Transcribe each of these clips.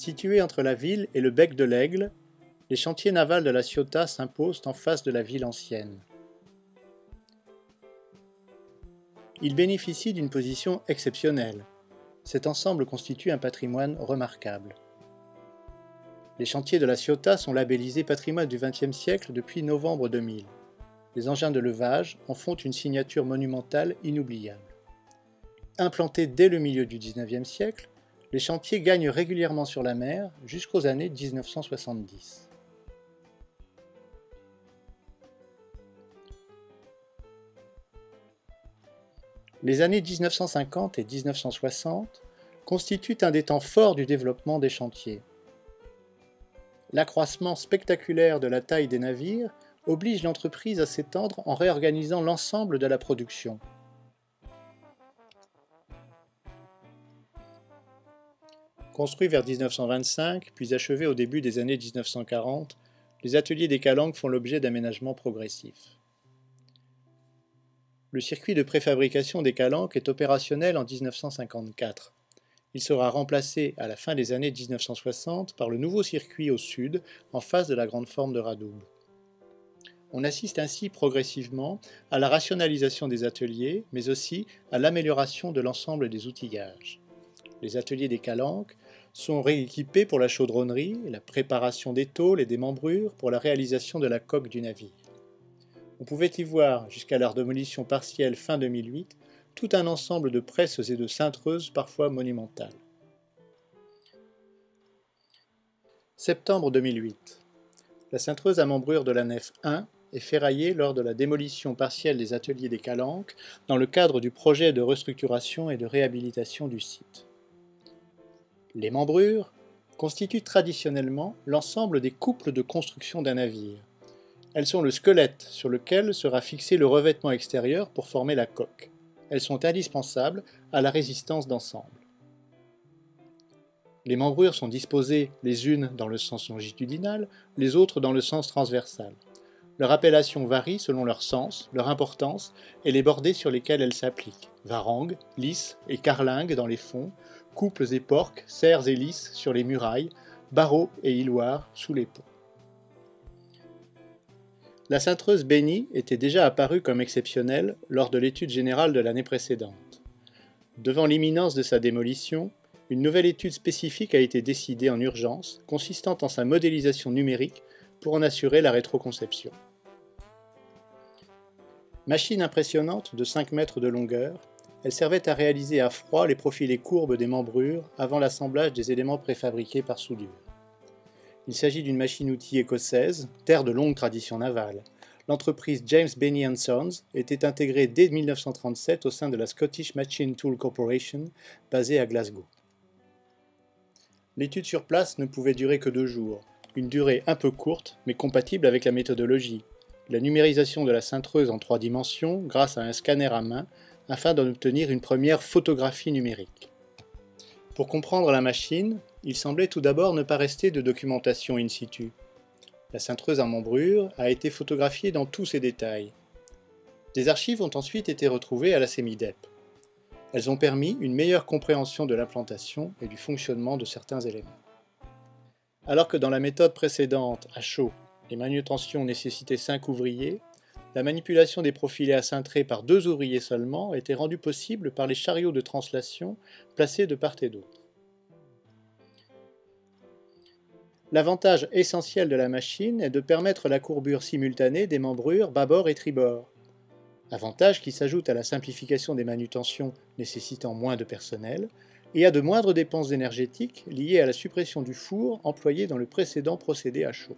Situé entre la ville et le bec de l'Aigle, les chantiers navals de La Ciotat s'imposent en face de la ville ancienne. Ils bénéficient d'une position exceptionnelle. Cet ensemble constitue un patrimoine remarquable. Les chantiers de La Ciotat sont labellisés patrimoine du XXe siècle depuis novembre 2000. Les engins de levage en font une signature monumentale inoubliable. Implantés dès le milieu du XIXe siècle, les chantiers gagnent régulièrement sur la mer jusqu'aux années 1970. Les années 1950 et 1960 constituent un des temps forts du développement des chantiers. L'accroissement spectaculaire de la taille des navires oblige l'entreprise à s'étendre en réorganisant l'ensemble de la production. Construits vers 1925, puis achevés au début des années 1940, les ateliers des Calanques font l'objet d'aménagements progressifs. Le circuit de préfabrication des Calanques est opérationnel en 1954. Il sera remplacé à la fin des années 1960 par le nouveau circuit au sud, en face de la grande forme de Radoub. On assiste ainsi progressivement à la rationalisation des ateliers, mais aussi à l'amélioration de l'ensemble des outillages. Les ateliers des Calanques sont rééquipés pour la chaudronnerie, la préparation des tôles et des membrures pour la réalisation de la coque du navire. On pouvait y voir, jusqu'à leur démolition partielle fin 2008, tout un ensemble de presses et de cintreuses parfois monumentales. Septembre 2008. La cintreuse à membrure de la nef 1 est ferraillée lors de la démolition partielle des ateliers des Calanques dans le cadre du projet de restructuration et de réhabilitation du site. Les membrures constituent traditionnellement l'ensemble des couples de construction d'un navire. Elles sont le squelette sur lequel sera fixé le revêtement extérieur pour former la coque. Elles sont indispensables à la résistance d'ensemble. Les membrures sont disposées les unes dans le sens longitudinal, les autres dans le sens transversal. Leur appellation varie selon leur sens, leur importance et les bordées sur lesquelles elles s'appliquent. Varangues, lisses et carlingues dans les fonds, couples et porques, serres et lisses sur les murailles, barreaux et hiloires sous les ponts. La cintreuse Béni était déjà apparue comme exceptionnelle lors de l'étude générale de l'année précédente. Devant l'imminence de sa démolition, une nouvelle étude spécifique a été décidée en urgence, consistant en sa modélisation numérique pour en assurer la rétroconception. Machine impressionnante de 5 mètres de longueur, elle servait à réaliser à froid les profilés courbes des membrures avant l'assemblage des éléments préfabriqués par soudure. Il s'agit d'une machine-outil écossaise, terre de longue tradition navale. L'entreprise James Benny & Sons était intégrée dès 1937 au sein de la Scottish Machine Tool Corporation, basée à Glasgow. L'étude sur place ne pouvait durer que 2 jours, une durée un peu courte, mais compatible avec la méthodologie. La numérisation de la cintreuse en 3 dimensions grâce à un scanner à main, afin d'en obtenir une première photographie numérique. Pour comprendre la machine, il semblait tout d'abord ne pas rester de documentation in situ. La cintreuse à membrure a été photographiée dans tous ses détails. Des archives ont ensuite été retrouvées à la CEMIDEP. Elles ont permis une meilleure compréhension de l'implantation et du fonctionnement de certains éléments. Alors que dans la méthode précédente, à chaud, les manutentions nécessitaient 5 ouvriers, la manipulation des profilés à cintrer par 2 ouvriers seulement était rendue possible par les chariots de translation placés de part et d'autre. L'avantage essentiel de la machine est de permettre la courbure simultanée des membrures bâbord et tribord. Avantage qui s'ajoute à la simplification des manutentions nécessitant moins de personnel et à de moindres dépenses énergétiques liées à la suppression du four employé dans le précédent procédé à chaud.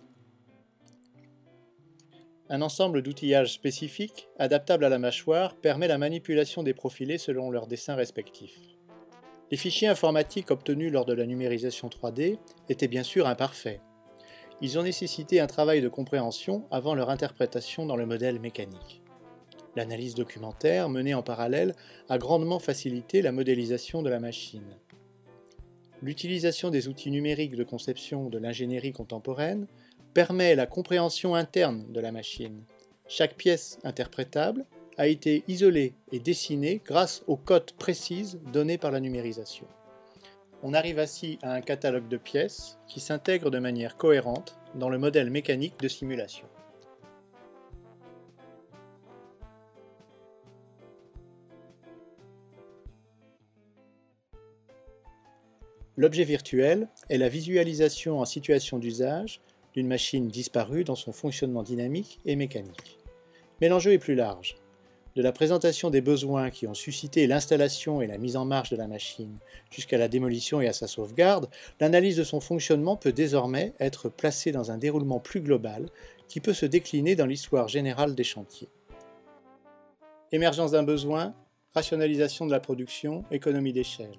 Un ensemble d'outillages spécifiques, adaptables à la mâchoire, permet la manipulation des profilés selon leurs dessins respectifs. Les fichiers informatiques obtenus lors de la numérisation 3D étaient bien sûr imparfaits. Ils ont nécessité un travail de compréhension avant leur interprétation dans le modèle mécanique. L'analyse documentaire, menée en parallèle, a grandement facilité la modélisation de la machine. L'utilisation des outils numériques de conception de l'ingénierie contemporaine permet la compréhension interne de la machine. Chaque pièce interprétable a été isolée et dessinée grâce aux cotes précises données par la numérisation. On arrive ainsi à un catalogue de pièces qui s'intègre de manière cohérente dans le modèle mécanique de simulation. L'objet virtuel est la visualisation en situation d'usage d'une machine disparue dans son fonctionnement dynamique et mécanique. Mais l'enjeu est plus large. De la présentation des besoins qui ont suscité l'installation et la mise en marche de la machine jusqu'à la démolition et à sa sauvegarde, l'analyse de son fonctionnement peut désormais être placée dans un déroulement plus global qui peut se décliner dans l'histoire générale des chantiers. Émergence d'un besoin, rationalisation de la production, économie d'échelle.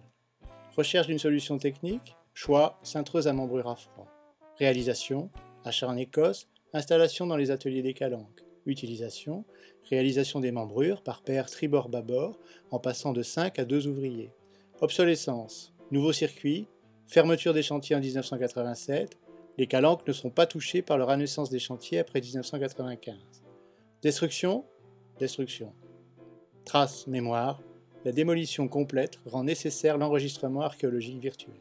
Recherche d'une solution technique, choix, cintreuse à membrure à froid. Réalisation, achat en Écosse, installation dans les ateliers des Calanques. Utilisation, réalisation des membrures par paire tribord-bâbord en passant de 5 à 2 ouvriers. Obsolescence, nouveau circuit, fermeture des chantiers en 1987, les Calanques ne sont pas touchés par leur naissance des chantiers après 1995. Destruction, destruction. Trace, mémoire, la démolition complète rend nécessaire l'enregistrement archéologique virtuel.